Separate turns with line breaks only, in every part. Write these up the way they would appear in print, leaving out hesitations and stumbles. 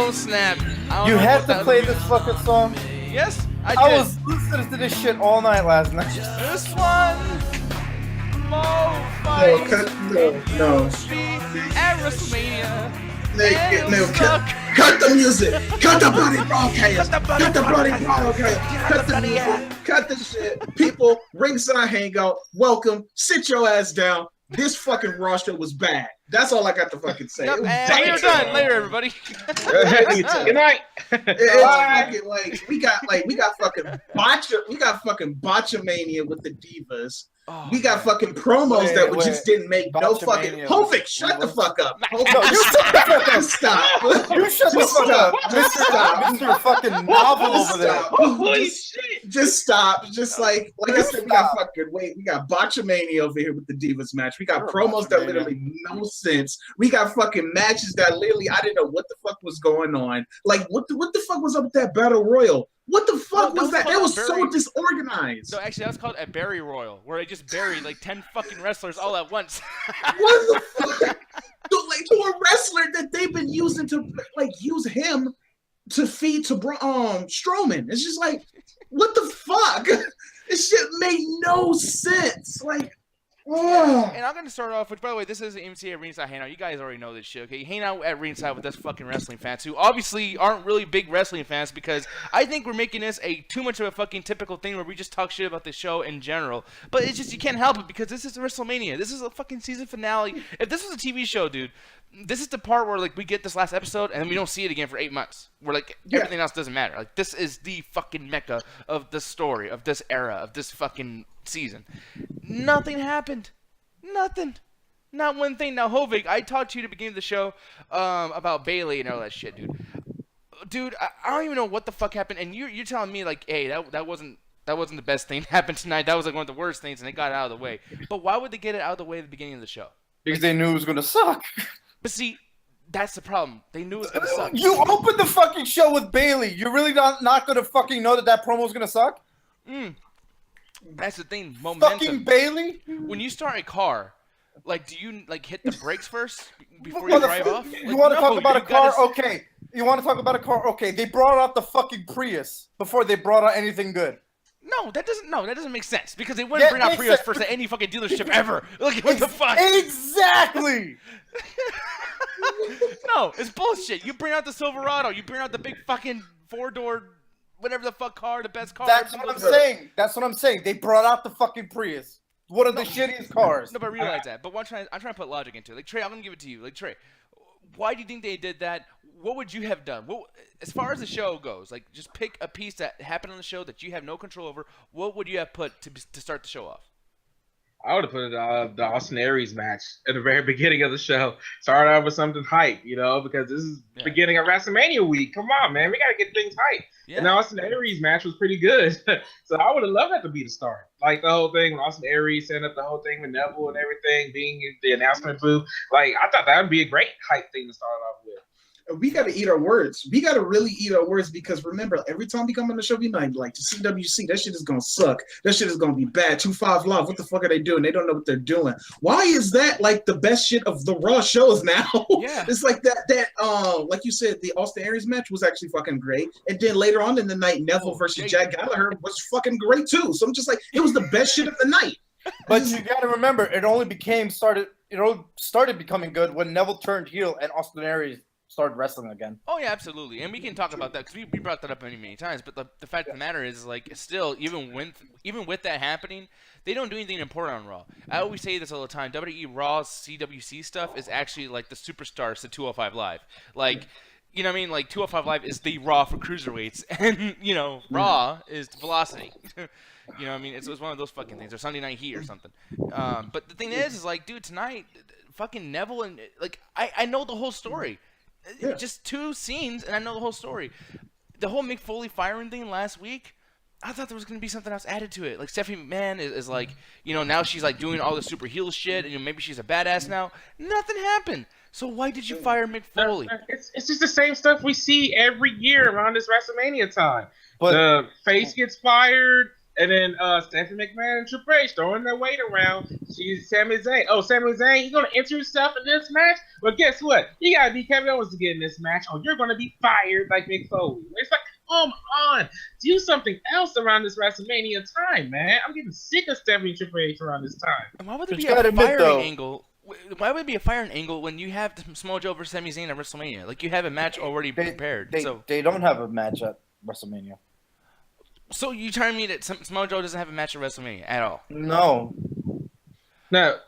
Oh snap!
You had to play this fucking song?
Yes, I did.
I was listening to this shit all night last night.
This one, Mo
No.
at WrestleMania.
Cut the music. Cut the bloody broadcast. Cut the bloody broadcast. Cut the music. Cut the shit. People, Ringside Hangout, welcome. Sit your ass down. This fucking roster was bad. That's all I got to fucking say.
Yep, and we're done. Later, everybody.
Good night.
We got fucking botchamania with the divas.
Oh,
we got fucking promos that just didn't make no fucking. Hovik, shut the fuck up.
No, you shut the fuck up.
Stop.
You shut the fuck up. Mr. fucking novel over there.
Holy shit.
Just stop. Just like I said, we got botchamania over here with the divas match. We got promos that literally make no sense. We got fucking matches that literally I didn't know what the fuck was going on. Like what the fuck was up with that battle royal? What the fuck was that? It was so disorganized.
No, actually, that was called a Barry Royal, where they just buried like 10 fucking wrestlers all at once.
What the fuck? To a wrestler that they've been using to use him to feed to Strowman. It's just like, what the fuck? This shit made no sense. Like,
and I'm gonna start off with, by the way, this is the MCA Ringside Hangout. You guys already know this shit, okay? You hang out at Ringside with us fucking wrestling fans who obviously aren't really big wrestling fans, because I think we're making this too much of a fucking typical thing where we just talk shit about the show in general. But it's just, you can't help it, because this is WrestleMania. This is a fucking season finale. If this was a TV show, dude, this is the part where like we get this last episode and then we don't see it again for 8 months. Where like everything else doesn't matter. Like this is the fucking mecca of the story, of this era, of this fucking season. Nothing happened. Nothing. Not one thing. Now, Hovik, I talked to you at the beginning of the show about Bayley and all that shit, dude. Dude, I don't even know what the fuck happened, and you're telling me like, hey, that wasn't the best thing that happened tonight. That was like one of the worst things, and they got it out of the way. But why would they get it out of the way at the beginning of the show?
Because they knew it was gonna suck.
But see, that's the problem. They knew it was gonna suck.
You opened the fucking show with Bayley. You're really not gonna fucking know that promo was gonna suck?
That's the thing. Momentum.
Fucking Bayley.
When you start a car, like, do you like hit the brakes first before you drive off? Like,
you want to talk about a car? Okay. You want to talk about a car? Okay. They brought out the fucking Prius before they brought out anything good.
No, that doesn't make sense, because they wouldn't bring out Prius first at any fucking dealership ever. Look, what the fuck?
Exactly.
No, it's bullshit. You bring out the Silverado. You bring out the big fucking 4-door. Whatever the fuck car, the best car.
That's what I'm saying. That's what I'm saying. They brought out the fucking Prius. One of the shittiest cars.
No, but I realize that. But I'm trying to put logic into it. Like, Trey, I'm going to give it to you. Like, Trey, why do you think they did that? What would you have done? As far as the show goes, like, just pick a piece that happened on the show that you have no control over. What would you have put to start the show off?
I would have put the Austin Aries match at the very beginning of the show. Start out with something hype, because this is the beginning of WrestleMania week. Come on, man. We got to get things hype. Yeah. And the Austin Aries match was pretty good. So I would have loved that to be the start. Like the whole thing, when Austin Aries set up the whole thing with Neville and everything, being in the announcement booth. Like, I thought that would be a great hype thing to start off with.
We got to eat our words. We got to really eat our words, because remember, every time we come on the show, we might be like, the CWC, that shit is going to suck. That shit is going to be bad. 2-5 Live, what the fuck are they doing? They don't know what they're doing. Why is that like the best shit of the Raw shows now?
Yeah.
It's like that like you said, the Austin Aries match was actually fucking great. And then later on in the night, Neville versus Jack Gallagher was fucking great too. So I'm just like, it was the best shit of the night.
But you got to remember, it only started becoming good when Neville turned heel and Austin Aries started wrestling again.
Oh yeah, absolutely, and we can talk about that because we brought that up many times. But the fact of the matter is, like, still, even with that happening, they don't do anything important on Raw. I always say this all the time. WWE Raw's CWC stuff is actually like the superstars to 205 Live. Like, you know what I mean? Like 205 Live is the Raw for cruiserweights, and Raw is Velocity. You know what I mean? It's one of those fucking things, or Sunday Night Heat or something. But the thing is like, dude, tonight, fucking Neville and like I know the whole story. Yeah. Just 2 scenes, and I know the whole story. The whole Mick Foley firing thing last week, I thought there was going to be something else added to it. Like, Stephanie McMahon is like, now she's, like, doing all the super heel shit, and maybe she's a badass now. Nothing happened. So why did you fire Mick Foley?
It's just the same stuff we see every year around this WrestleMania time. But the face gets fired, And then Stephanie McMahon and Triple H throwing their weight around. She's Sami Zayn. Oh, Sami Zayn, you're gonna enter yourself in this match? Well, guess what? You gotta beat Kevin Owens to get in this match, or you're gonna be fired like Mick Foley. It's like, come on, do something else around this WrestleMania time, man. I'm getting sick of Stephanie Triple H around this time.
And why would there be a firing angle? Why would it be a firing angle when you have Samoa Joe versus Sami Zayn at WrestleMania? Like, you have a match already prepared.
They don't have a match at WrestleMania.
So you telling me that Samoa Joe doesn't have a match at WrestleMania at all?
No,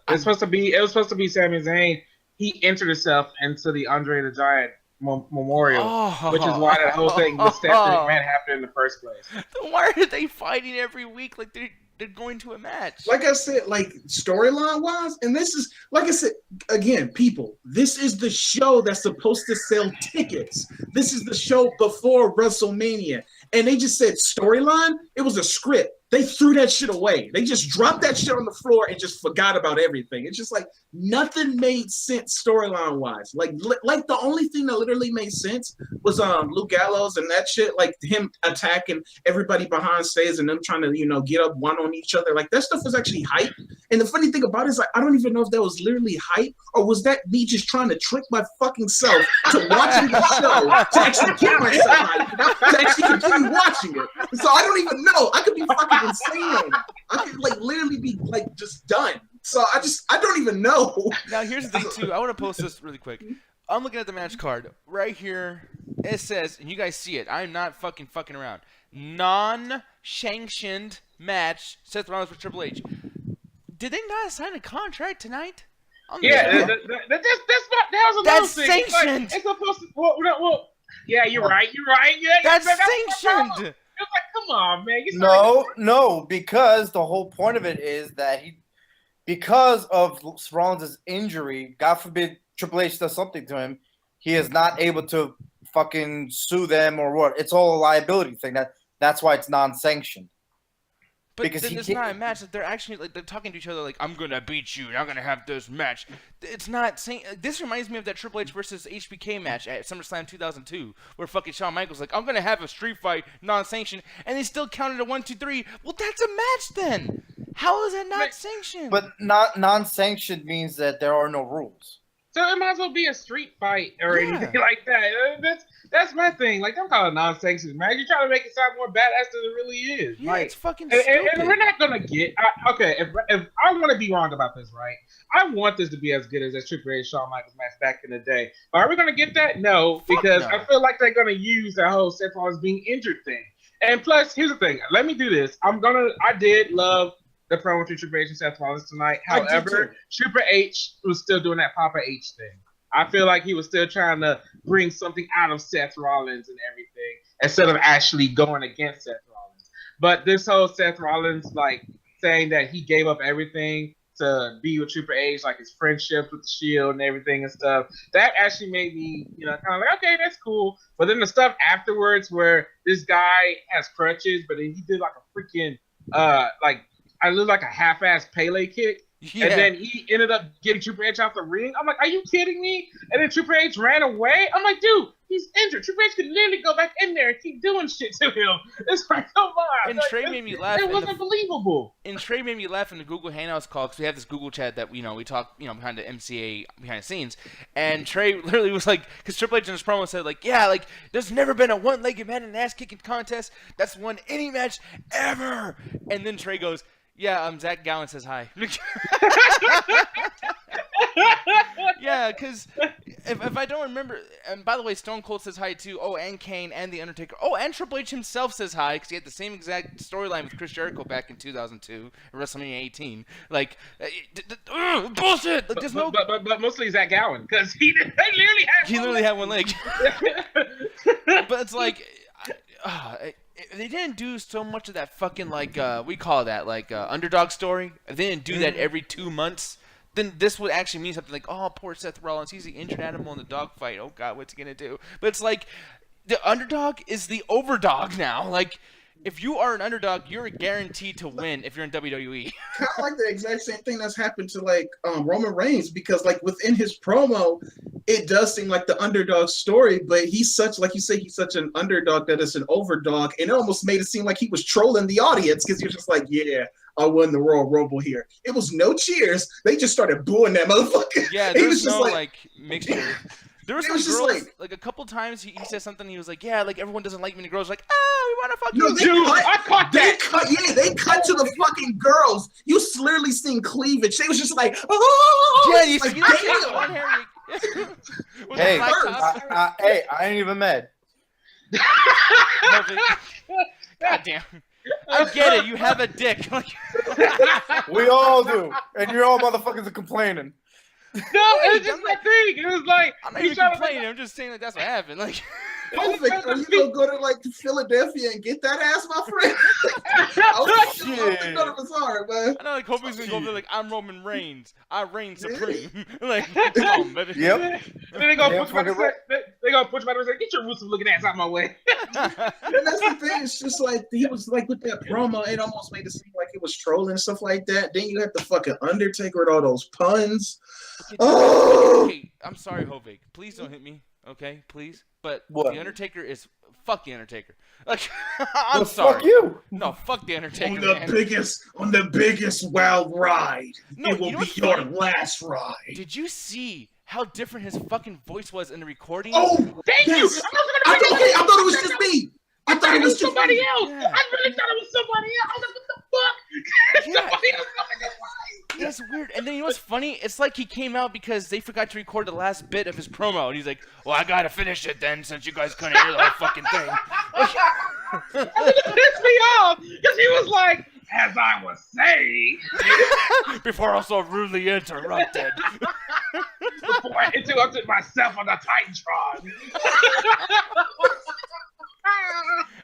it's supposed to be. It was supposed to be Sami Zayn. He entered himself into the Andre the Giant Memorial, which is why that whole thing with Stephanie McMahon happened in the first place.
Then why are they fighting every week like they're going to a match?
Like I said, like storyline wise, and this is like I said again, people. This is the show that's supposed to sell tickets. This is the show before WrestleMania. And they just said storyline. It was a script. They threw that shit away. They just dropped that shit on the floor and just forgot about everything. It's just like nothing made sense storyline wise. Like the only thing that literally made sense was Luke Gallows and that shit, like him attacking everybody behind stage and them trying to get up one on each other. Like that stuff was actually hype. And the funny thing about it is like I don't even know if that was literally hype or was that me just trying to trick my fucking self to watching the show to actually get myself hyped, to actually continue watching it. So I don't even know. I could be fucking insane on it. I could like literally be like just done. So I don't even know.
Now here's the thing too. I want to post this really quick. I'm looking at the match card right here. It says, and you guys see it. I'm not fucking around. Non-sanctioned match. Seth Rollins with Triple H. Did they not sign a contract tonight?
Yeah, that was another
that's
thing.
sanctioned.
Like, it's supposed to. Well, yeah, you're right. Yeah,
that's sanctioned.
It's like, come on, man.
No, because the whole point of it is that because of Rollins' injury, God forbid Triple H does something to him, he is not able to fucking sue them or what. It's all a liability thing. That's why it's non-sanctioned.
But because then it's not a match. They're actually they're talking to each other like, I'm gonna beat you and I'm gonna have this match. It's not saying. This reminds me of that Triple H versus HBK match at SummerSlam 2002, where fucking Shawn Michaels like, I'm gonna have a street fight non-sanctioned, and they still counted a 1, 2, 3. Well, that's a match then. How is that not sanctioned?
But not non-sanctioned means that there are no rules.
So it might as well be a street fight or anything like that. That's my thing. Like, I'm calling non-sanctioned, man. You're trying to make it sound more badass than it really is.
Yeah,
like,
it's fucking stupid.
And we're not gonna get okay. If I want to be wrong about this, right? I want this to be as good as that Triple H Shawn Michaels match back in the day. But are we gonna get that? No, because I feel like they're gonna use that whole Seth Rollins being injured thing. And plus, here's the thing. Let me do this. I did love the promo to Triple H and Seth Rollins tonight. However, Triple H was still doing that Papa H thing. I feel like he was still trying to bring something out of Seth Rollins and everything instead of actually going against Seth Rollins. But this whole Seth Rollins, like, saying that he gave up everything to be with Triple H, like his friendship with the Shield and everything and stuff, that actually made me, kind of like, okay, that's cool. But then the stuff afterwards where this guy has crutches, but then he did like a freaking, I looked like a half-ass Pele kick. Yeah. And then he ended up getting Triple H out the ring. I'm like, are you kidding me? And then Triple H ran away. I'm like, dude, he's injured. Triple H could literally go back in there and keep doing shit to him. It's like, come on.
And Trey made me laugh.
It wasn't believable.
And Trey made me laugh in the Google Hangouts call because we have this Google chat that we talk behind the MCA behind the scenes. And Trey literally was like, because Triple H in his promo said like, yeah, like there's never been a one-legged man in an ass-kicking contest that's won any match ever. And then Trey goes, yeah, Zach Gowen says hi. Yeah, because if I don't remember, and by the way, Stone Cold says hi too. Oh, and Kane and The Undertaker. Oh, and Triple H himself says hi because he had the same exact storyline with Chris Jericho back in 2002 at WrestleMania 18. Like, bullshit. Like, there's no.
But mostly Zach Gowen because he literally had one leg.
But it's like. They didn't do so much of that fucking we call that underdog story. If they didn't do that every 2 months, then this would actually mean something like, oh, poor Seth Rollins, he's the injured animal in the dogfight. Oh God, what's he gonna do? But it's like the underdog is the overdog now. Like if you are an underdog, you're guaranteed to win if you're in WWE.
Kind of like the exact same thing that's happened to like Roman Reigns, because like within his promo, it does seem like the underdog story, but he's such, like you say, he's such an underdog that is an overdog, and it almost made it seem like he was trolling the audience because he was just like, yeah, I won the Royal Rumble here. It was no cheers. They just started booing that motherfucker.
Yeah, there was no like mixture. There was some girls, like a couple times he said something. He was like, "Yeah, like everyone doesn't like me." And the girls were like, "Oh, we want to fuck you."
Dude, I caught that. They cut to the fucking girls. You clearly seen cleavage. They was just like, "Oh,
yeah." You
like,
see that one hair?
Hey, I ain't even mad.
God damn. I get it. You have a dick.
We all do, and you're all motherfuckers are complaining.
No, it's just my thing. It was like
I'm not even complaining. I'm just saying that that's what happened. Like,
are you gonna go to like to Philadelphia and get that ass, my friend? I was none of us are, man.
I know, like Kobe's gonna go over there like, I'm Roman Reigns. I reign supreme. Like, come on, baby.
Yep. And then they gonna push my and say, get your Rusev looking ass out my way.
And that's the thing. It's just like he was like with that promo, it almost made it seem like it was trolling and stuff like that. Then you had the fucking Undertaker with all those puns.
Okay, I'm sorry, Hovig. Please don't hit me. Okay, please. But
what?
The Undertaker is fuck the Undertaker. Like, I'm sorry.
Fuck you.
No, fuck the Undertaker.
On the biggest wild ride.
No,
it will be your last ride.
Did you see how different his fucking voice was in the recording?
Oh,
thank you.
I thought it was just me. I thought it was
somebody else.
Yeah.
I really thought it was somebody else. I was like, what the fuck?
Yeah.
Somebody else coming this way.
It's weird. And then you know what's funny? It's like he came out because they forgot to record the last bit of his promo. And he's like, well, I gotta finish it then since you guys couldn't hear the whole fucking thing.
It pissed me off because he was like, as I was saying.
Before I so rudely interrupted.
Before I interrupted myself on the Titantron.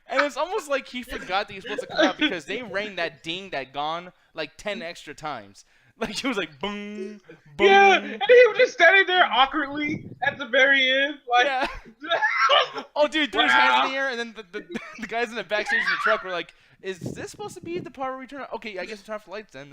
And it's almost like he forgot that he was supposed to come out because they rang that ding, that gong, like 10 extra times. Like, he was like, boom, boom.
Yeah, and he was just standing there awkwardly at the very end. Like,
yeah. Oh, dude, threw his hands in the air, and then the guys in the backstage in the truck were like, is this supposed to be the part where we turn on? Okay, I guess we turn off the lights then.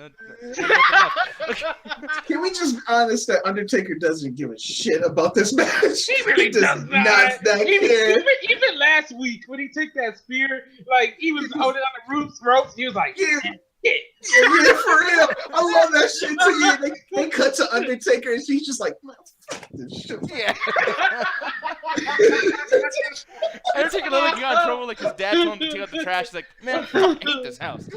Can we just be honest that Undertaker doesn't give a shit about this match?
He really does not. Even last week when he took that spear, like he was holding on the ropes, he was like,
yeah, for real. I love that shit too. They cut to Undertaker and she's just like, man, fuck this shit.
Yeah. Undertaker literally got in trouble, like his dad told him to take out the trash. He's like, man, I hate this house.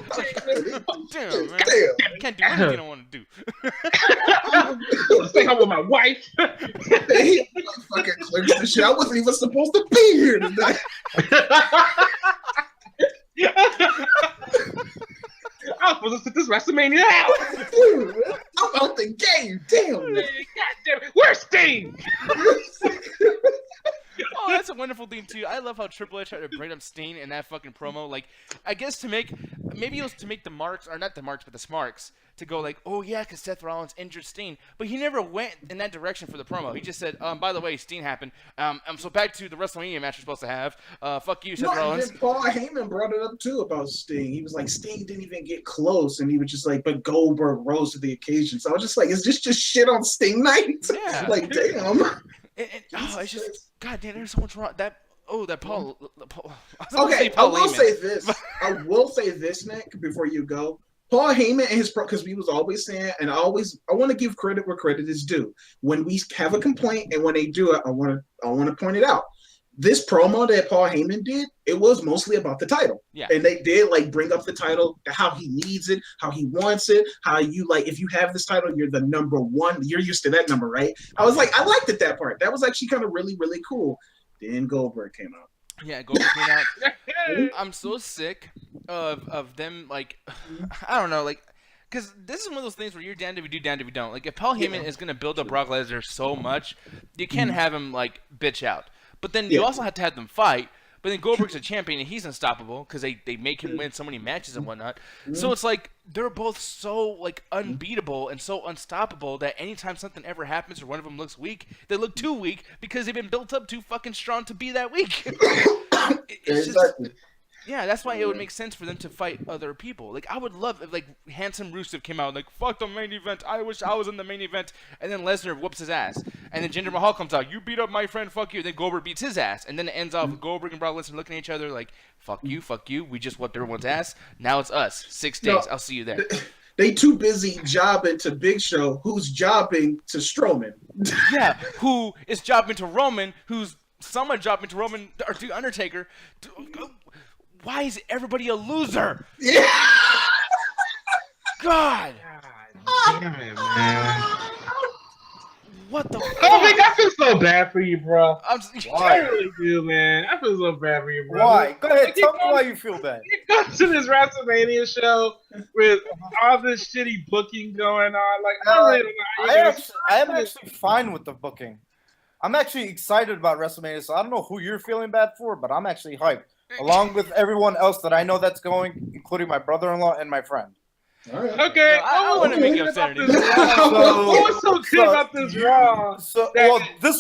Damn, man. I can't do anything I want to do.
Stay home with my wife.
He like, fucking clears the shit. I wasn't even supposed to be here tonight.
I was supposed to sit this WrestleMania out.
Dude, I'm out the game. Damn.
God damn it. Where's Sting?
Oh, that's a wonderful thing too. I love how Triple H tried to bring up Sting in that fucking promo. Like, I guess maybe it was to make the marks, or not the marks, but the smarks, to go like, oh yeah, because Seth Rollins injured Sting. But he never went in that direction for the promo. He just said, by the way, Sting happened. So back to the WrestleMania match we're supposed to have. Fuck you, Seth Rollins.
And Paul Heyman brought it up too about Sting. He was like, Sting didn't even get close, and he was just like, but Goldberg rose to the occasion. So I was just like, is this just shit on Sting night?
Yeah.
Like, damn.
It's just, god damn, there's so much wrong. That Paul.
Okay, I will say this, Nick, before you go. Paul Heyman and his because we was always saying, and I want to give credit where credit is due. When we have a complaint and when they do it, I want to point it out. This promo that Paul Heyman did, it was mostly about the title.
Yeah.
And they did like bring up the title, how he needs it, how he wants it, how you like if you have this title, you're the number one. You're used to that number, right? I was like, I liked it that part. That was actually kind of really, really cool. Then Goldberg came out.
Yeah, Goldberg came out. I'm so sick of them, like, I don't know, like, because this is one of those things where you're damned if you do, damned if you don't. Like, if Paul Heyman is going to build up Brock Lesnar so much, you can't have him, like, bitch out. But then you also have to have them fight. But then Goldberg's a champion, and he's unstoppable because they make him win so many matches and whatnot. So it's like they're both so, like, unbeatable and so unstoppable that anytime something ever happens or one of them looks weak, they look too weak because they've been built up too fucking strong to be that weak. It's
exactly.
Yeah, that's why it would make sense for them to fight other people. Like, I would love if, like, Handsome Rusev came out like, fuck the main event. I wish I was in the main event. And then Lesnar whoops his ass. And then Jinder Mahal comes out. You beat up my friend, fuck you. And then Goldberg beats his ass. And then it ends off with Goldberg and Brock Lesnar looking at each other like, fuck you, fuck you. We just whooped everyone's ass. Now it's us. 6 days. I'll see you there.
They too busy jobbing to Big Show, who's jobbing to Strowman.
Yeah, who is jobbing to Roman, who's someone jobbing to Roman, or to Undertaker. Why is everybody a loser?
Yeah.
God.
Damn it, man.
What the fuck?
Oh, Vic, I feel so bad for you, bro.
Why?
I really do, man. I feel so bad for you, bro.
Why? Go ahead. Tell me why you feel bad.
You go to this WrestleMania show with all this shitty booking going on. Like,
I am actually fine with the booking. I'm actually excited about WrestleMania, so I don't know who you're feeling bad for, but I'm actually hyped. Along with everyone else that I know that's going, including my brother-in-law and my friend.
All right.
Okay,
I don't want to make you upset.
What was so good about this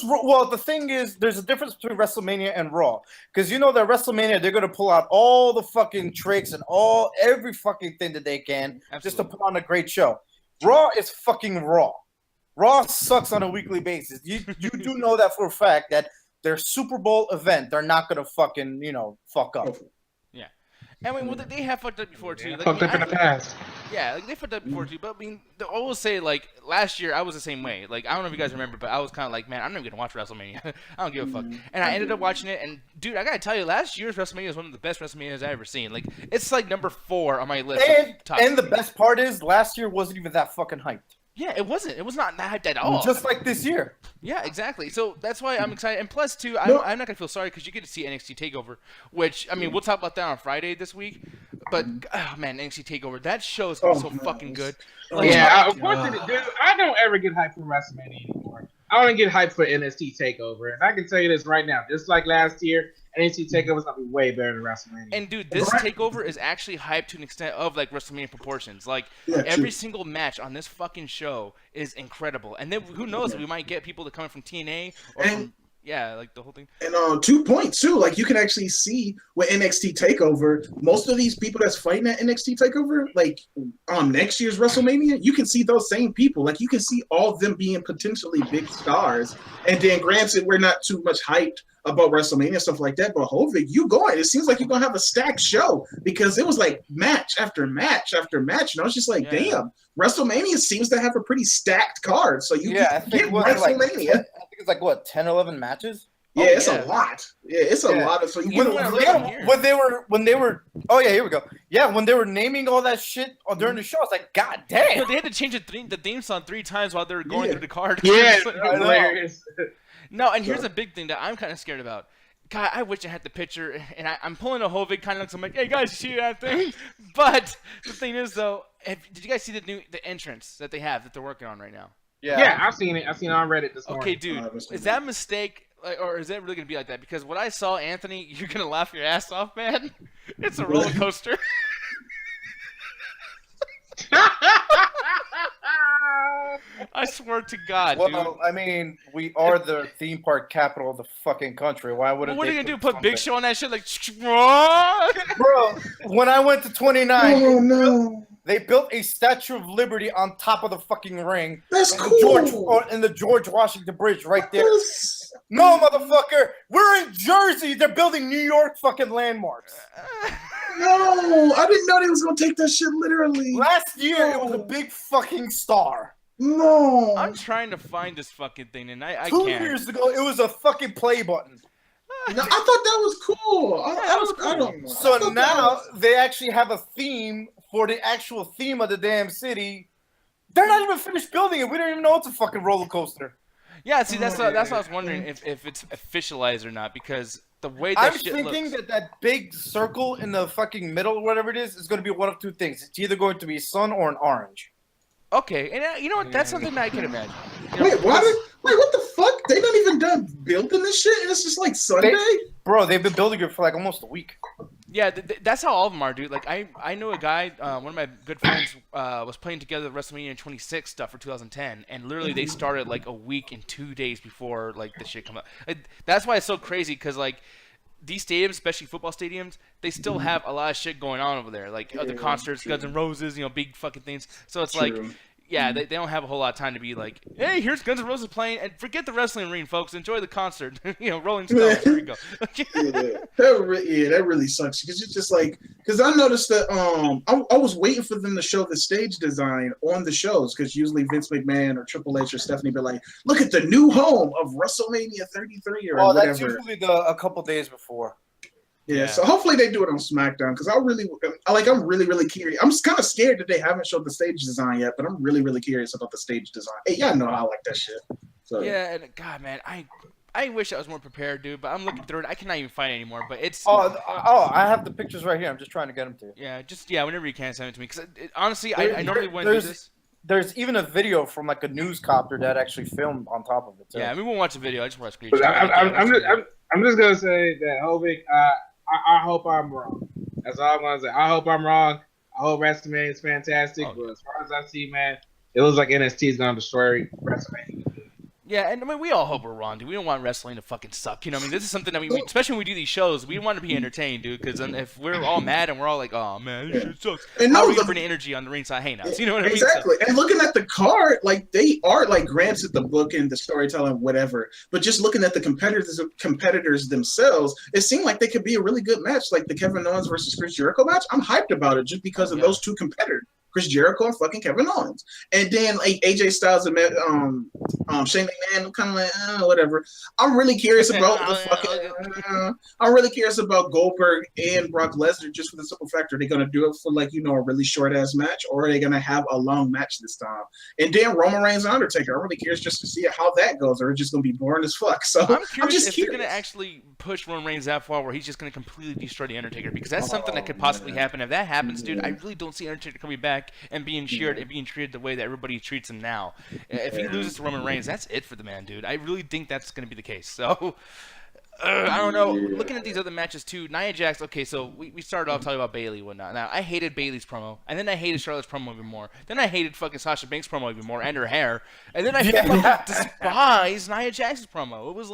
Raw?
The thing is, there's a difference between WrestleMania and Raw, because you know that WrestleMania they're gonna pull out all the fucking tricks and every fucking thing that they can just to put on a great show. Raw is fucking Raw. Raw sucks on a weekly basis. You do know that for a fact that their Super Bowl event they're not gonna fucking fuck up.
Yeah. I mean, well, they have fucked up before too.
Yeah,
like,
fucked up in the past.
Yeah, like they fucked up before too. But I mean, I will say like last year I was the same way. Like I don't know if you guys remember, but I was kind of like, man, I'm not even gonna watch WrestleMania. I don't give a fuck. And I ended up watching it, and dude, I gotta tell you, last year's WrestleMania is one of the best WrestleManias I've ever seen. Like it's like number 4 on my list.
And the best part is, last year wasn't even that fucking hyped.
Yeah, it wasn't. It was not that hyped at all.
Just like this year.
Yeah, exactly. So that's why I'm excited. And plus, too, I'm not gonna feel sorry because you get to see NXT Takeover, which I mean, we'll talk about that on Friday this week. But oh man, NXT Takeover, that show is so fucking good.
Like, yeah, of course it is. Dude, I don't ever get hyped for WrestleMania anymore. I only get hyped for NXT Takeover, and I can tell you this right now, just like last year, NXT Takeover is gonna be way better than WrestleMania.
And dude, this takeover is actually hyped to an extent of like WrestleMania proportions. Like every single match on this fucking show is incredible. And then who knows, we might get people that come from TNA or from like the whole thing.
And 2 points too, like you can actually see with NXT Takeover, most of these people that's fighting at NXT Takeover, like on next year's WrestleMania, you can see those same people. Like you can see all of them being potentially big stars. And then granted, we're not too much hyped about WrestleMania and stuff like that, but Hovig, you going? It seems like you're gonna have a stacked show because it was like match after match after match, and I was just like, damn, WrestleMania seems to have a pretty stacked card. So you get WrestleMania.
I think it's like what 10, 11 matches.
Yeah, it's a lot. Yeah, it's a lot of. So
when they were. Oh yeah, here we go. Yeah, when they were naming all that shit during the show, I was like, God damn!
No, they had to change the theme song 3 times while they were going through the card.
Yeah, hilarious.
No, and here's a big thing that I'm kind of scared about. God, I wish I had the picture, and I'm pulling a Hovig kind of looks. I'm like, hey guys, you see that thing? But the thing is, though, did you guys see the entrance that they have that they're working on right now?
Yeah, I've seen it. I've seen it on Reddit this morning.
Okay, dude, is that a mistake, or is that really gonna be like that? Because what I saw, Anthony, you're gonna laugh your ass off, man. It's a roller coaster. I swear to God, dude.
Well, I mean, we are the theme park capital of the fucking country. Why wouldn't
what are
they
you gonna do? Put Big Show on that shit? Like,
bro, when I went to 29,
no.
They built a Statue of Liberty on top of the fucking ring.
That's cool.
In the George Washington Bridge right there. No, motherfucker. We're in Jersey. They're building New York fucking landmarks.
No, I didn't know they was going to take that shit literally.
Last year, it was a big fucking star.
No.
I'm trying to find this fucking thing, and I
2
can't.
years ago, it was a fucking play button.
No, I thought that was cool. I don't know.
So now they actually have a theme for the actual theme of the damn city. They're not even finished building it. We don't even know it's a fucking roller coaster.
Yeah, see, that's what I was wondering if it's officialized or not, because the way that
I'm
shit
thinking
looks.
that big circle in the fucking middle, whatever it is going to be one of two things. It's either going to be sun or an orange.
Okay, and you know what? That's something that I can imagine.
Wait, what the fuck? They not even done building this shit, and it's just like Sunday?
Bro, they've been building it for like almost a week.
Yeah, that's how all of them are, dude. Like, I know a guy, one of my good friends was playing together the WrestleMania 26 stuff for 2010, and literally they started like a week and 2 days before like the shit come up. That's why it's so crazy, because like these stadiums, especially football stadiums, they still have a lot of shit going on over there. Like the concerts, Guns N' Roses, big fucking things. So it's like, yeah, they don't have a whole lot of time to be like, hey, here's Guns N' Roses playing, and forget the wrestling ring, folks. Enjoy the concert. Rolling Stones. Here we go.
That really sucks because it's just like, because I noticed that I was waiting for them to show the stage design on the shows because usually Vince McMahon or Triple H or Stephanie be like, look at the new home of WrestleMania 33 or whatever.
That's usually a couple days before.
Yeah, so hopefully they do it on SmackDown because I'm really curious. I'm kind of scared that they haven't showed the stage design yet, but I'm really curious about the stage design. Hey, y'all know I like that shit. So.
Yeah, and God, man, I wish I was more prepared, dude. But I'm looking through it. I cannot even find it anymore. But it's
I have the pictures right here. I'm just trying to get them to you.
Yeah, whenever you can send it to me because honestly, I normally wouldn't do this.
There's even a video from like a newscopter that actually filmed on top of it too.
Yeah, we won't watch the video. I just watch
screenshots. I'm just gonna say that Hovik, I hope I'm wrong. That's all I'm gonna say. I hope I'm wrong. I hope WrestleMania is fantastic, but as far as I see, man, it looks like NXT is gonna destroy WrestleMania.
Yeah, and I mean, we all hope we're wrong, dude. We don't want wrestling to fucking suck. This is something that especially when we do these shows, we want to be entertained, dude. Because if we're all mad and we're all like, "Oh man, this shit sucks," how are we gonna bring energy on the Ringside Hangouts? You know what I mean?
Exactly. And looking at the card, like they are like granted the book and the storytelling, whatever. But just looking at the competitors themselves, it seemed like they could be a really good match, like the Kevin Owens versus Chris Jericho match. I'm hyped about it just because of those two competitors. Chris Jericho and fucking Kevin Owens. And then like AJ Styles and Shane McMahon, kind of like, whatever. I'm really curious about I'm really curious about Goldberg and Brock Lesnar just for the simple fact, are they going to do it for a really short-ass match, or are they going to have a long match this time? And then Roman Reigns and Undertaker, I'm really curious just to see how that goes, or it's just going to be boring as fuck. So
I'm just curious if they're going to actually push Roman Reigns that far where he's just going to completely destroy the Undertaker, because that's something that could possibly happen. If that happens, dude, I really don't see Undertaker coming back and being cheered and being treated the way that everybody treats him now. If he loses to Roman Reigns, that's it for the man, dude. I really think that's going to be the case. So, I don't know. Looking at these other matches, too, Nia Jax, okay, so we started off talking about Bayley and whatnot. Now, I hated Bayley's promo, and then I hated Charlotte's promo even more. Then I hated fucking Sasha Banks' promo even more, and her hair. And then I fucking despised Nia Jax's promo. It was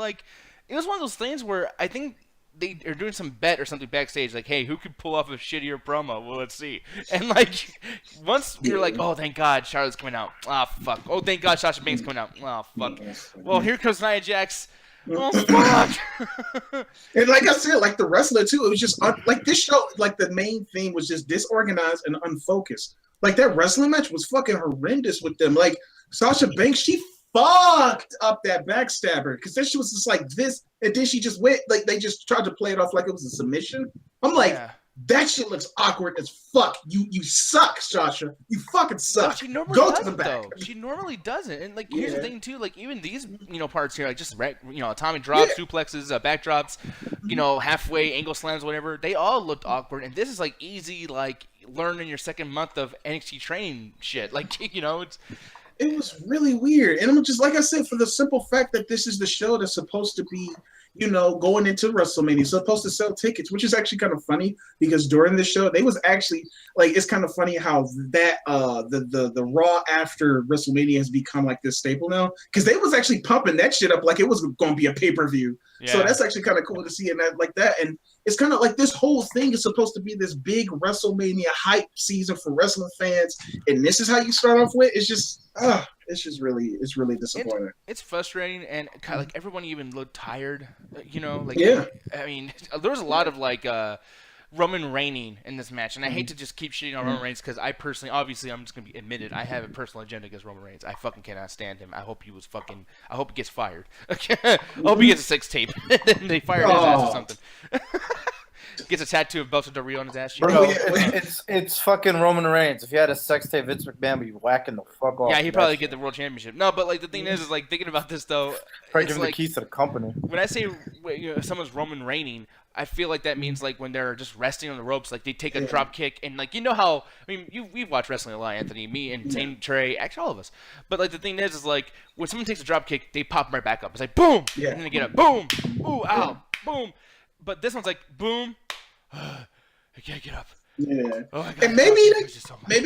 one of those things where I think they are doing some bet or something backstage, like, hey, who could pull off a shittier promo? Well, let's see. And, once you're like, oh, thank God, Charlotte's coming out. Ah, fuck. Oh, thank God, Sasha Banks coming out. Oh, fuck. Well, here comes Nia Jax. Oh, fuck.
And like I said, the wrestler, too, it was just, this show, the main theme was just disorganized and unfocused. That wrestling match was fucking horrendous with them. Sasha Banks, she fucked up that backstabber, because then she was just like this, and then she just went they just tried to play it off like it was a submission. I'm like, that shit looks awkward as fuck. You suck, Sasha. You fucking suck.
No, she normally
Go
doesn't,
to the back.
though. She normally doesn't. And here's the thing too. Even these parts here, just atomic drops, suplexes, backdrops, halfway angle slams, whatever. They all looked awkward. And this is easy, learning your second month of NXT training shit. It's.
It was really weird. And I'm just, like I said, for the simple fact that this is the show that's supposed to be, going into WrestleMania, supposed to sell tickets, which is actually kind of funny, because during the show, they was actually, it's kind of funny how that, the Raw after WrestleMania has become this staple now, because they was actually pumping that shit up like it was going to be a pay-per-view. Yeah. So that's actually kind of cool to see in that like that. And it's kind of this whole thing is supposed to be this big WrestleMania hype season for wrestling fans, and this is how you start off with. It's just, it's really disappointing.
It's frustrating, and kind of everyone even looked tired,
Yeah.
I mean, there was a lot of Roman reigning in this match, and I hate to just keep shitting on Roman Reigns, because I personally, obviously, I'm just gonna be admitted, I have a personal agenda against Roman Reigns. I fucking cannot stand him. I hope he gets fired. I hope he gets a sex tape, and they fire his ass or something. Gets a tattoo of Belcher Del Rio on his ass.
Bro, it's fucking Roman Reigns. If he had a sex tape, Vince McMahon would be whacking the fuck off.
Yeah, he'd probably get the world championship. No, but the thing is thinking about this though,
probably give him the keys to the company.
When I say someone's Roman reigning, I feel like that means when they're just resting on the ropes, they take a drop kick, and how, I mean, we've watched wrestling a lot, Anthony, me and Zane, Trey, actually all of us. But the thing is when someone takes a drop kick, they pop right back up. It's boom, and then they get up, boom, ooh, ow, boom. But this one's boom. I can't get up.
Yeah.
Oh my God,
And maybe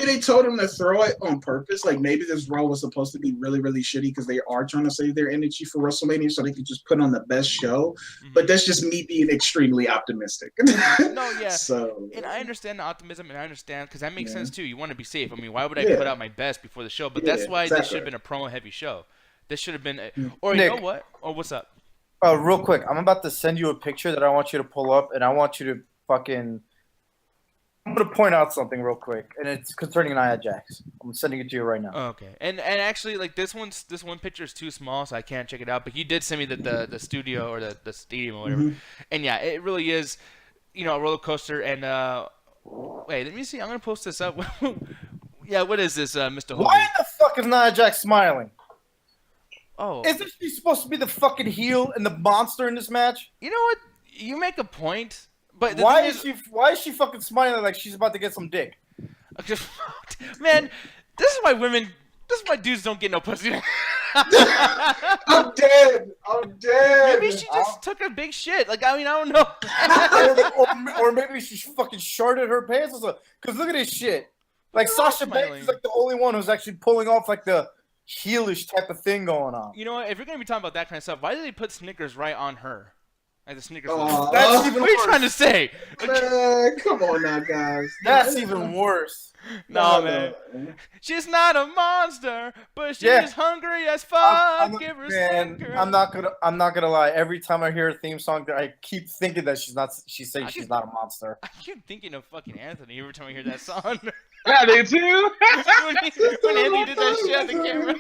they told him to throw it on purpose. Like maybe this Raw was supposed to be really, really shitty because they are trying to save their energy for WrestleMania so they could just put on the best show.
Mm-hmm.
But that's just me being extremely optimistic.
No, yeah.
So,
and I understand the optimism, and I understand because that makes sense too. You want to be safe. I mean, why would I
Yeah.
put out my best before the show? But that's why this should have been a promo-heavy show. This should have been, or
Nick,
you know what? Or what's up?
Real quick, I'm about to send you a picture that I want you to pull up, and I want you to fucking. I'm gonna point out something real quick, and it's concerning Nia Jax. I'm sending it to you right now.
Oh, okay, and actually, like this one picture is too small, so I can't check it out. But you did send me the studio or the stadium or whatever, and yeah, it really is, a roller coaster. And wait, let me see. I'm gonna post this up. Yeah, what is this, Mr. Hogan?
Why the fuck is Nia Jax smiling?
Oh,
isn't she supposed to be the fucking heel and the monster in this match?
You know what? You make a point. But
why is she fucking smiling like she's about to get some dick?
Man, this is why dudes don't get no pussy.
I'm dead.
Maybe she just took a big shit. Like, I mean, I don't know.
or maybe she fucking sharded her pants or something. Because look at this shit. Like, Sasha Banks is like the only one who's actually pulling off like the heelish type of thing going on.
You know what? If you're going to be talking about that kind of stuff, why did they put Snickers right on her? Like the Snickers.
That's even
what are you trying to say?
Man, come on now, guys.
That's even worse.
No, man. She's not a monster, but she's hungry as fuck. Give her Snickers.
I'm not gonna lie. Every time I hear a theme song, I keep thinking that she's saying she's not a monster.
I keep thinking of fucking Anthony every time I hear that song.
Yeah, they too.
when Anthony did that shit at the camera.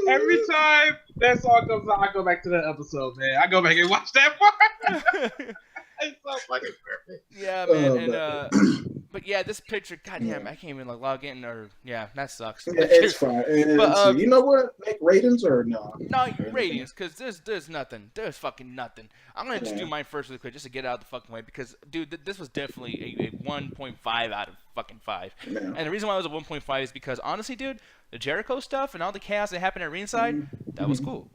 Every time that song comes on, I go back to that episode, man. I go back and watch that part. It's so fucking perfect.
Yeah, man. But yeah, this picture, goddamn, I can't even log in that sucks.
Yeah, it's fine. But you know what? Make ratings or no?
No, ratings, because there's nothing. There's fucking nothing. I'm gonna just do mine first really quick, just to get it out of the fucking way, because dude, this was definitely a 1.5 out of fucking 5. Yeah. And the reason why it was a 1.5 is because honestly, dude, the Jericho stuff and all the chaos that happened at Ringside, that was cool.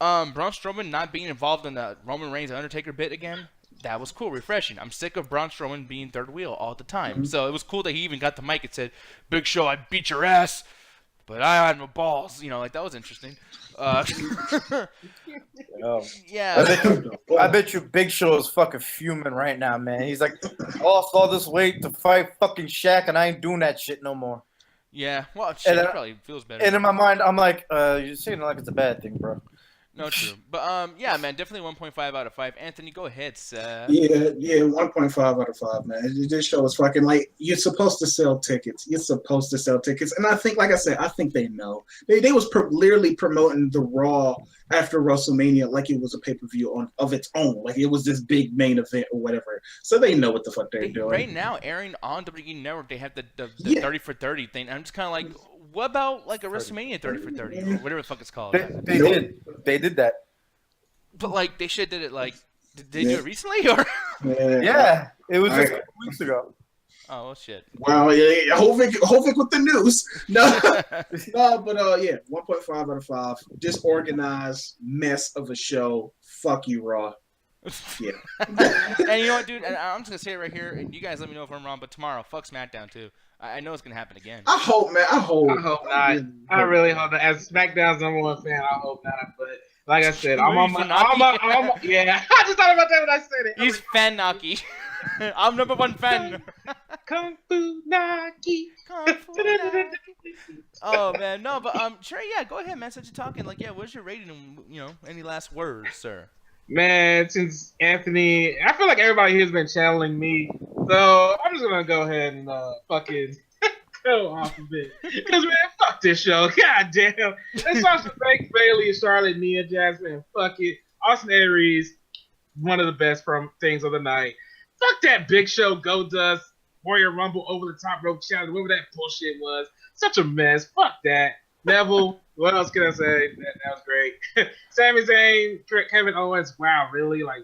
Braun Strowman not being involved in the Roman Reigns Undertaker bit again. That was cool, refreshing. I'm sick of Braun Strowman being third wheel all the time. So it was cool that he even got the mic and said, "Big Show, I beat your ass, but I had no balls." Like that was interesting. Yeah.
I bet you Big Show is fucking fuming right now, man. He's like, lost all this weight to fight fucking Shaq, and I ain't doing that shit no more.
Yeah, well, shit, he probably feels better.
And in my mind, I'm like, you're saying it like it's a bad thing, bro.
No, true. But, yeah, man, definitely 1.5 out of 5. Anthony, go ahead, sir.
Yeah, 1.5 out of 5, man. This show is fucking like, you're supposed to sell tickets. And I think, like I said, I think they know. They was literally promoting the Raw after WrestleMania like it was a pay-per-view of its own. Like it was this big main event or whatever. So they know what the fuck they're doing.
Right now, airing on WWE Network, they have the 30 for 30 thing. I'm just kind of like, what about like a WrestleMania 30 for 30 or whatever the fuck it's called?
They did that.
But like they should did it like did they do it recently or?
Yeah, it was just a couple weeks ago.
Oh well, shit.
Well, yeah, Hovik with the news. No, but 1.5 out of 5. Disorganized mess of a show. Fuck you, Raw. Yeah.
And you know what, dude? And I'm just gonna say it right here, and you guys let me know if I'm wrong. But tomorrow, fuck SmackDown too. I know it's gonna happen again.
I hope, man. I hope
not. I really hope not. As SmackDown's #1 fan, I hope not. But like I said, I'm on my yeah. I just thought about that when I said it.
He's fan Naki. I'm #1 fan.
Kung Fu Naki.
Oh man, no, but sure, yeah. Go ahead, man. Since you're talking, like, yeah, what's your rating? And any last words, sir?
Man, since Anthony, I feel like everybody here's been channeling me, so I'm just gonna go ahead and fucking go off of it. Because man, fuck this show. God damn. And Sasha Banks, Bailey, Charlotte, Nia, Jasmine, fuck it. Austin Aries, one of the best things of the night. Fuck that Big Show, Goldust, Warrior Rumble, over the top rope challenge, whatever that bullshit was. Such a mess. Fuck that. Neville, what else can I say? That was great. Sami Zayn, Kevin Owens. Wow, really? Like,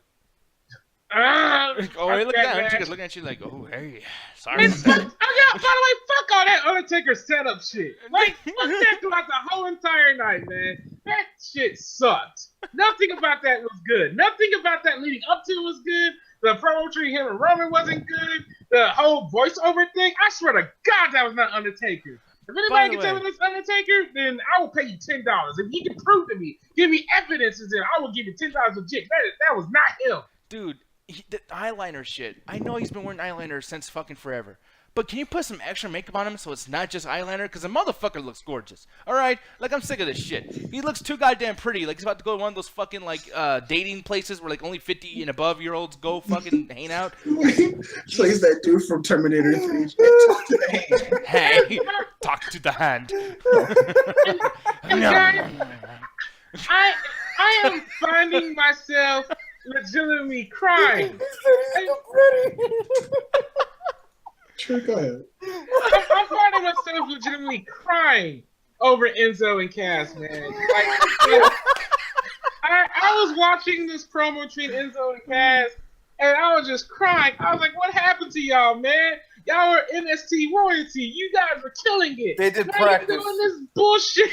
oh, hey, look at that. Chicken's looking at you like, oh, hey, sorry.
By the way, fuck all that Undertaker setup shit. Like, fuck that throughout the whole entire night, man. That shit sucked. Nothing about that was good. Nothing about that leading up to it was good. The promo treating him and Roman wasn't good. the whole voiceover thing, I swear to God that was not Undertaker. If anybody can tell me that's Undertaker, then I will pay you $10. If you can prove to me, give me evidence, then I will give you $10 legit. That was not him.
Dude, the eyeliner shit. I know he's been wearing eyeliner since fucking forever. But can you put some extra makeup on him so it's not just eyeliner? Because the motherfucker looks gorgeous. All right? Like, I'm sick of this shit. He looks too goddamn pretty. Like, he's about to go to one of those fucking, like, dating places where, like, only 50 and above-year-olds go fucking hang out.
So he's that dude from Terminator 3. Talk to the hand.
Hey, talk to the hand.
I am finding myself legitimately crying.
Sure, go ahead.
I'm finding myself legitimately crying over Enzo and Cass, man. Like, I was watching this promo between Enzo and Cass, and I was just crying. I was like, what happened to y'all, man? Y'all are NXT royalty. You guys were killing it.
They did
now
practice.
You're doing this bullshit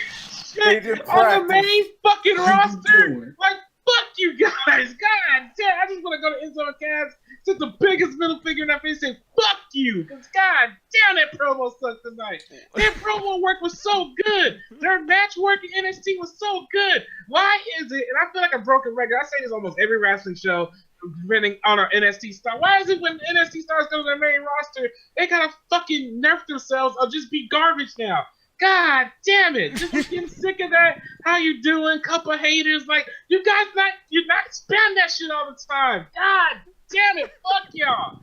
They did
on the main fucking roster.
doing?
Like, fuck you guys. God damn. I just want to go to Enzo and Cass, sit the biggest middle finger in that face and say, fuck you. Because, god damn, that promo sucked tonight. Their promo work was so good. Their match work in NXT was so good. Why is it, and I feel like a broken record, I say this almost every wrestling show, depending on our NXT star. Why is it when NXT stars go to their main roster, they gotta fucking nerf themselves or just be garbage now? God damn it! Just getting sick of that. How you doing? Couple haters. Like, you're not spam that shit all the time. God damn it! Fuck y'all.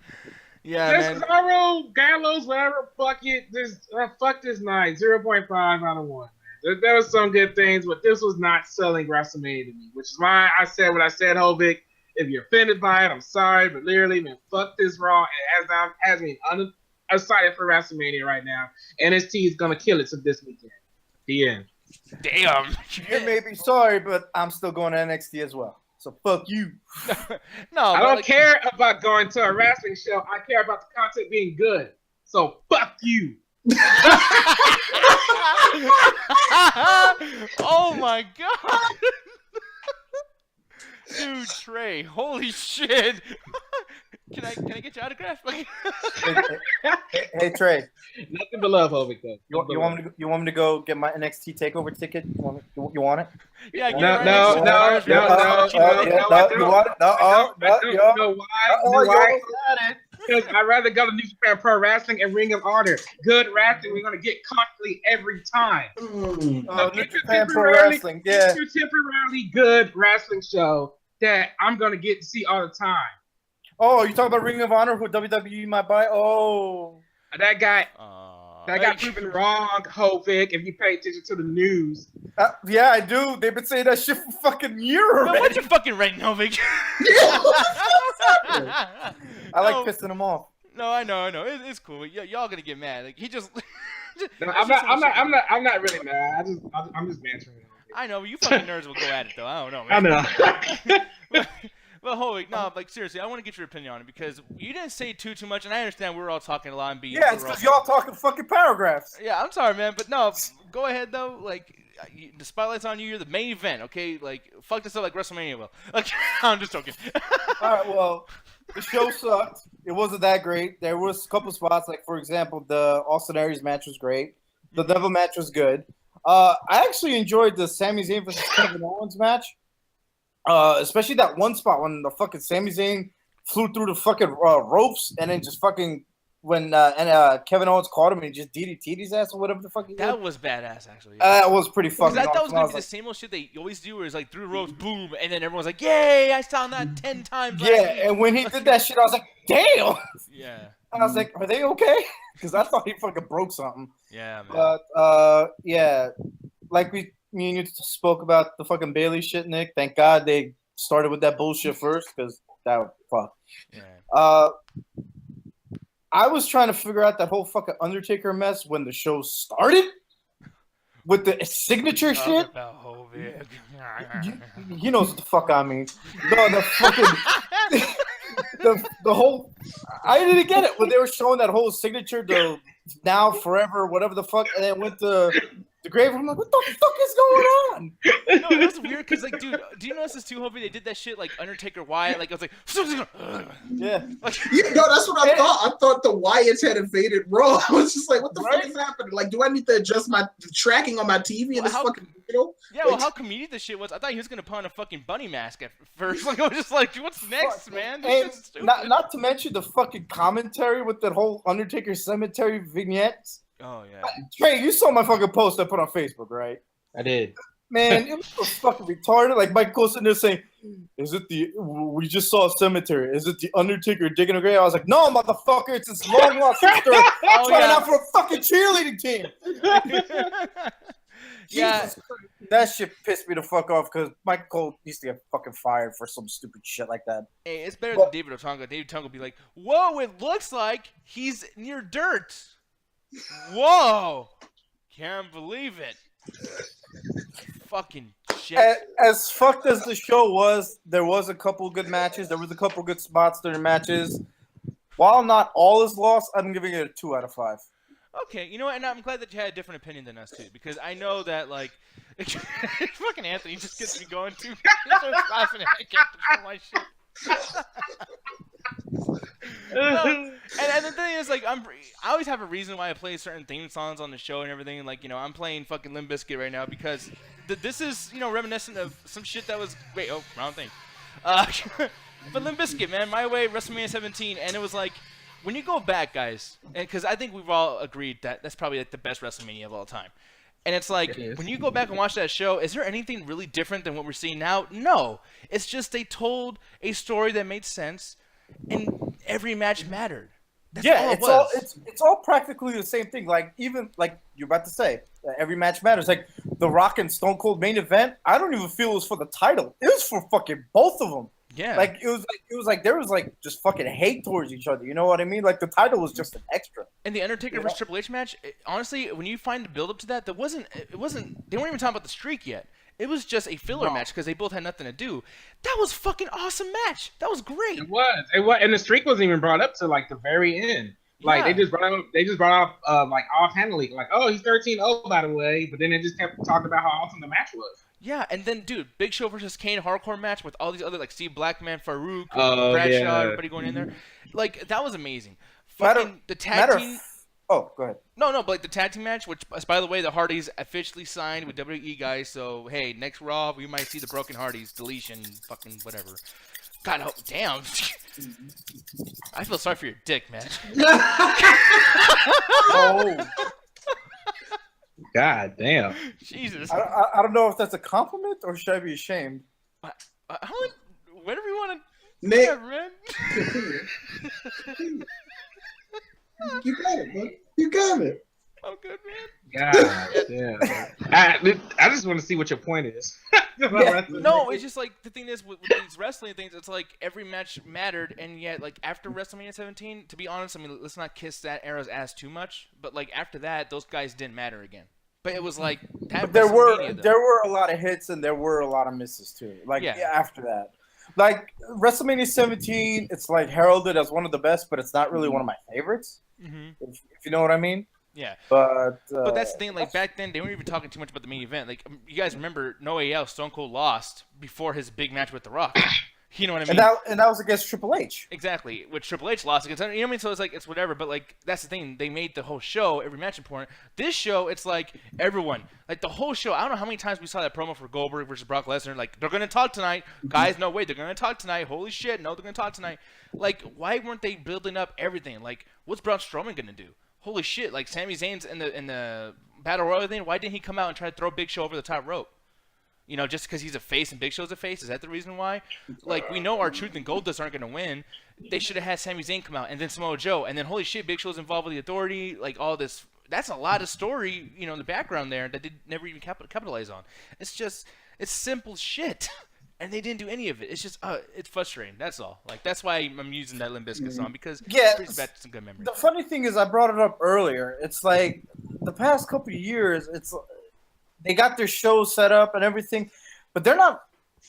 Yeah, man.
Cesaro, Gallows, whatever. Fuck it. Fuck this night. 0.5 out of 1. There was some good things, but this was not selling WrestleMania to me, which is why I said what I said, Hovik. If you're offended by it, I'm sorry, but literally, man, fuck this Raw. It has me excited for WrestleMania right now. NXT is gonna kill it this weekend. The end.
Damn.
You may be sorry, but I'm still going to NXT as well. So fuck you.
No,
I don't care about going to a wrestling show. I care about the content being good. So fuck you.
Oh my god. Dude, Trey, holy shit. Can I get your autograph?
Hey, Trey.
Nothing but love, Hovik, though.
You want me to go get my NXT takeover ticket? You want it?
Yeah,
No. You
want it?
know why? Because I'd rather go to New Japan Pro Wrestling and Ring of Honor. Good wrestling, we're gonna get constantly every time.
New Japan Pro Wrestling, yeah.
It's a temporarily good wrestling show that I'm gonna get to see all the time.
Oh, you talking about Ring of Honor, who WWE might buy? Oh,
that got proven wrong, Hovik. If you pay attention to the news,
yeah, I do. They've been saying that shit for fucking year already.
No, what you fucking writing, Novik?
I like pissing them off.
No, I know. It's cool. Y'all gonna get mad. Like he just.
No, I'm not really mad. I'm just bantering.
I know, but you fucking nerds will go at it though. I don't know, man.
I know.
But holy, no, like seriously, I want to get your opinion on it because you didn't say too much, and I understand we were all talking a lot and being.
Yeah, it's because y'all talking fucking paragraphs.
Yeah, I'm sorry, man, but no, go ahead though. Like, the spotlight's on you. You're the main event, okay? Like, fuck this up like WrestleMania will. Like, I'm just joking.
All right, well, the show sucked. It wasn't that great. There was a couple spots, like for example, the Austin Aries match was great. The Neville match was good. I actually enjoyed the Sami Zayn versus Kevin Owens match. Especially that one spot when the fucking Sami Zayn flew through the fucking ropes and then just fucking when Kevin Owens caught him and he just DDT'd his ass or whatever the fuck he did.
That was badass, actually.
That was pretty fucking
awesome. I thought it was going to be
like,
the same old shit they always do where it's like through ropes, boom, and then everyone's like, yay, I saw that 10 times.
Yeah, and when he did that shit, I was like, damn.
Yeah.
I was like, are they okay? Because I thought he fucking broke something.
Yeah, man.
But, yeah, like me and you spoke about the fucking Bailey shit, Nick. Thank God they started with that bullshit first, because that would fuck.
Yeah.
I was trying to figure out that whole fucking Undertaker mess when the show started with the signature shit. He knows what the fuck I mean. No, the fucking the whole. I didn't get it when they were showing that whole signature, the now forever, whatever the fuck, and then went to the grave. I'm like, what the fuck is going on?
No, it was weird because, like, dude, do you notice this too, Hobie? They did that shit like Undertaker Wyatt. Like, I was like,
yeah.
like,
that's what I thought. I thought the Wyatts had invaded Raw. I was just like, what the fuck is happening? Like, do I need to adjust my tracking on my TV in this fucking video?
Yeah, well, how comedic this shit was. I thought he was gonna put on a fucking bunny mask at first. Like, I was just like, what's next, man? This shit's stupid.
Not to mention the fucking commentary with that whole Undertaker cemetery vignettes.
Oh yeah.
Trey, you saw my fucking post I put on Facebook, right?
I did.
Man, it was so fucking retarded. Like Mike goes in there saying, we just saw a cemetery. Is it the Undertaker digging a grave? I was like, no, motherfucker, it's his long lost sister trying out for a fucking cheerleading team.
Yeah.
That shit pissed me the fuck off because Mike Cole needs to get fucking fired for some stupid shit like that.
Hey, it's better than David Otunga. David Otunga will be like, whoa, it looks like he's near dirt. Whoa. Can't believe it. Fucking shit.
As fucked as the show was, there was a couple good matches. There was a couple good spots during matches. While not all is lost, I'm giving it a 2 out of 5.
Okay, you know what? And I'm glad that you had a different opinion than us too, because I know that like fucking Anthony just gets me going too. He starts laughing at I can't control my shit. No, and the thing is, like, I always have a reason why I play certain theme songs on the show and everything. Like, you know, I'm playing fucking Limp Bizkit right now because this is, you know, reminiscent of some shit that was wait, oh, wrong thing. But Limp Bizkit, man, My Way, WrestleMania 17, and it was like when you go back, guys, and because I think we've all agreed that that's probably like the best WrestleMania of all time. And it's like, when you go back and watch that show, is there anything really different than what we're seeing now? No. It's just they told a story that made sense, and every match mattered. That's all
it's all practically the same thing. Like, even, like you're about to say, every match matters. Like, the Rock and Stone Cold main event, I don't even feel it was for the title. It was for fucking both of them.
Yeah.
Like, it was like there was, like, just fucking hate towards each other. You know what I mean? Like, the title was just an extra.
And the Undertaker versus Triple H match, honestly, when you find the build-up to that, they weren't even talking about the streak yet. It was just a filler match because they both had nothing to do. That was fucking awesome match. That was great.
It was, and the streak wasn't even brought up to like the very end. Like they just brought up like offhandedly, like, oh, he's 13-0 by the way, but then they just kept talking about how awesome the match was.
Yeah, and then, dude, Big Show versus Kane hardcore match with all these other, like, Steve Blackman, Farouk, Bradshaw, everybody going in there. Like, that was amazing. Fucking the tag team.
Oh, go ahead.
No, but like the tag team match, which, by the way, the Hardys officially signed with WWE guys. So, hey, next Raw, we might see the Broken Hardys, deletion, fucking whatever. God, oh, damn. I feel sorry for your dick, man.
Oh.
God damn.
Jesus.
I don't know if that's a compliment or should I be ashamed?
Whatever you want to.
Nick.
Man.
You got it, bud. You got it.
I'm good, man.
God damn. I just want to see what your point is.
No, it's just like the thing is with these wrestling things, it's like every match mattered, and yet like after WrestleMania 17, to be honest, I mean, let's not kiss that era's ass too much, but like after that, those guys didn't matter again. But it was like that.
There were a lot of hits and there were a lot of misses too. Like after that, like WrestleMania 17, it's like heralded as one of the best, but it's not really one of my favorites. Mm-hmm. If you know what I mean.
Yeah,
but
that's the thing. Like back then, they weren't even talking too much about the main event. Like you guys remember, No AL Stone Cold lost before his big match with The Rock. You know what I mean?
And that was against Triple H.
Exactly, which Triple H lost against. You know what I mean? So it's like it's whatever. But like that's the thing. They made the whole show, every match important. This show, it's like everyone, like the whole show. I don't know how many times we saw that promo for Goldberg versus Brock Lesnar. Like they're gonna talk tonight, guys. No way, they're gonna talk tonight. Holy shit, no, they're gonna talk tonight. Like why weren't they building up everything? Like what's Braun Strowman gonna do? Holy shit! Like Sami Zayn's in the Battle Royal thing. Why didn't he come out and try to throw Big Show over the top rope? You know, just because he's a face and Big Show's a face? Is that the reason why? Like, we know R-Truth and Goldust aren't going to win. They should have had Sami Zayn come out and then Samoa Joe. And then, holy shit, Big Show's involved with the Authority. Like, all this. That's a lot of story, you know, in the background there that they never even capitalize on. It's just, it's simple shit. And they didn't do any of it. It's just, it's frustrating. That's all. Like, that's why I'm using that Limp Bizkit song, because it brings back some good memories.
The funny thing is, I brought it up earlier. It's like, the past couple of years, they got their shows set up and everything, but they're not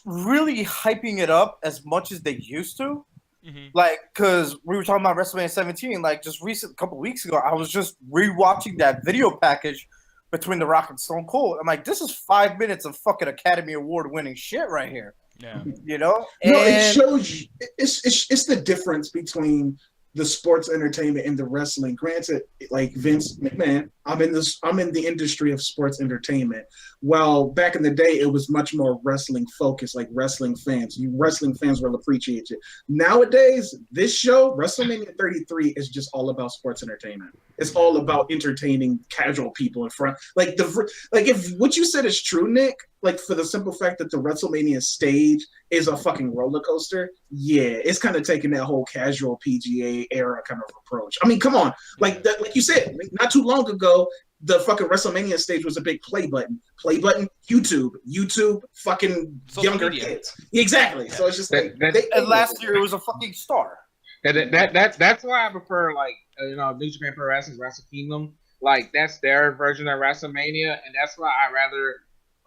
really hyping it up as much as they used to. Mm-hmm. Like, because we were talking about WrestleMania 17, like, just couple weeks ago, I was just rewatching that video package between The Rock and Stone Cold. I'm like, this is 5 minutes of fucking Academy Award winning shit right here.
Yeah.
You know?
No, it shows you it's the difference between the sports entertainment and the wrestling. Granted, like Vince McMahon, I'm in the industry of sports entertainment. Well, back in the day, it was much more wrestling focused, like wrestling fans. You wrestling fans will appreciate it. Nowadays, this show, WrestleMania 33, is just all about sports entertainment. It's all about entertaining casual people in front. Like if what you said is true, Nick, like for the simple fact that the WrestleMania stage is a fucking roller coaster, yeah, it's kind of taking that whole casual PGA era kind of approach. I mean, come on, like you said, not too long ago, the fucking WrestleMania stage was a big play button, YouTube, fucking social younger media. Kids, exactly. Yeah. So it's just like
and last year it was a fucking star.
That's why I prefer like New Japan Pro Wrestling, Wrestle Kingdom. Like that's their version of WrestleMania, and that's why I rather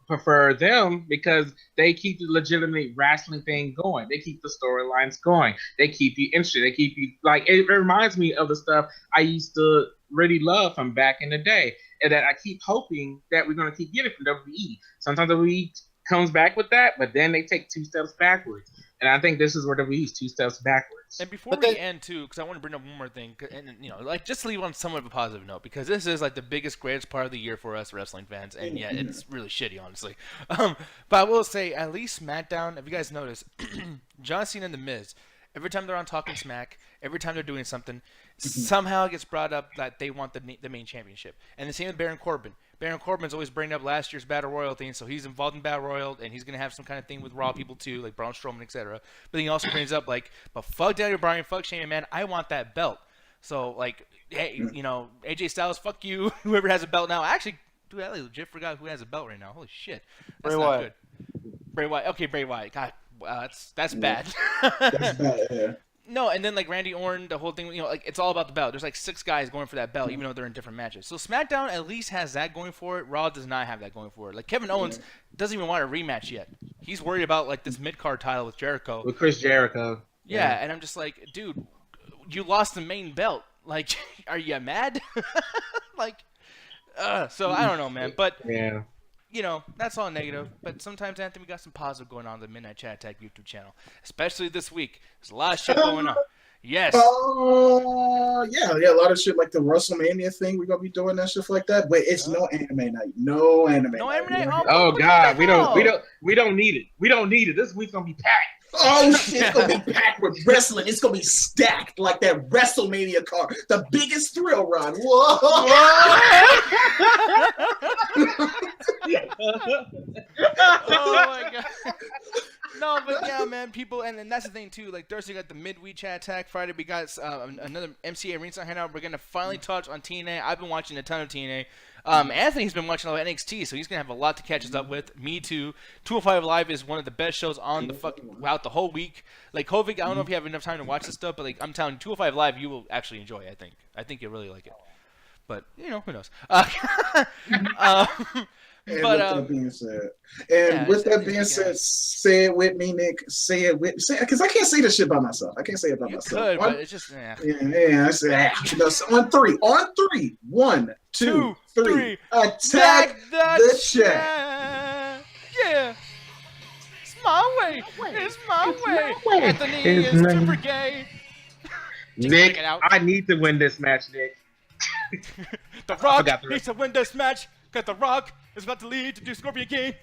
prefer them because they keep the legitimate wrestling thing going. They keep the storylines going. They keep you interested. They keep you like it reminds me of the stuff I used to really love from back in the day, and that I keep hoping that we're gonna keep getting from WWE. Sometimes WWE comes back with that, but then they take 2 steps backwards. And I think this is where WWE's 2 steps backwards.
And before we end, too, because I want to bring up one more thing, and like just to leave on somewhat of a positive note, because this is like the biggest, greatest part of the year for us wrestling fans, and yeah, it's really shitty, honestly. But I will say, at least SmackDown, if you guys notice, John Cena and The Miz, every time they're on Talking Smack, every time they're doing something, somehow it gets brought up that they want the main championship. And the same with Baron Corbin. Baron Corbin's always bringing up last year's Battle Royal thing, so he's involved in Battle Royal, and he's going to have some kind of thing with Raw people too, like Braun Strowman, etc. But then he also brings up, like, but fuck Daniel Bryan, fuck Shane McMahon, I want that belt. So, like, hey, AJ Styles, fuck you, whoever has a belt now. Actually, dude, I legit forgot who has a belt right now. Holy shit. That's not good. Bray Wyatt. Okay, Bray Wyatt. God, that's bad.
That's bad, yeah.
No, and then like Randy Orton, the whole thing, like it's all about the belt. There's like 6 guys going for that belt, even though they're in different matches. So SmackDown at least has that going for it. Raw does not have that going for it. Like Kevin Owens doesn't even want a rematch yet. He's worried about like this mid-card title with Jericho.
With Chris Jericho.
Yeah, and I'm just like, dude, you lost the main belt. Like, are you mad? So I don't know, man. But
yeah.
That's all negative. But sometimes, Anthony, we got some positive going on the Midnight Chat Attack YouTube channel. Especially this week. There's a lot of shit going on. Yes.
Yeah, a lot of shit like the WrestleMania thing. We're going to be doing that stuff like that. But it's no anime night. No anime night.
Oh, God. We don't need it. We don't need it. This week's going to be packed.
Oh shit, it's gonna be packed with wrestling. It's gonna be stacked like that WrestleMania card. The biggest thrill run. Whoa!
Oh my god. No, but yeah, man, people, and that's the thing too. Like Thursday, we got the midweek chat attack. Friday, we got another MCA Ringside Hangout. We're gonna finally touch on TNA. I've been watching a ton of TNA. Anthony's been watching a lot of NXT, so he's gonna have a lot to catch us up with. Me too. 205 Live is one of the best shows on the the whole week. Like COVID, I don't know if you have enough time to watch this stuff, but like I'm telling you, 205 Live, you will actually enjoy. I think you'll really like it. But who knows?
That being said, say it with me, Nick. Say it because I can't say this shit by myself. I can't say it by myself.
Could, but it's just
I said on three. 1, 2, 3. Attack the chat.
Yeah. It's my way. It's my way. Anthony is super gay.
Nick, I need to win this match, Nick.
The Rock needs to win this match because The Rock is about to lead to do Scorpion King.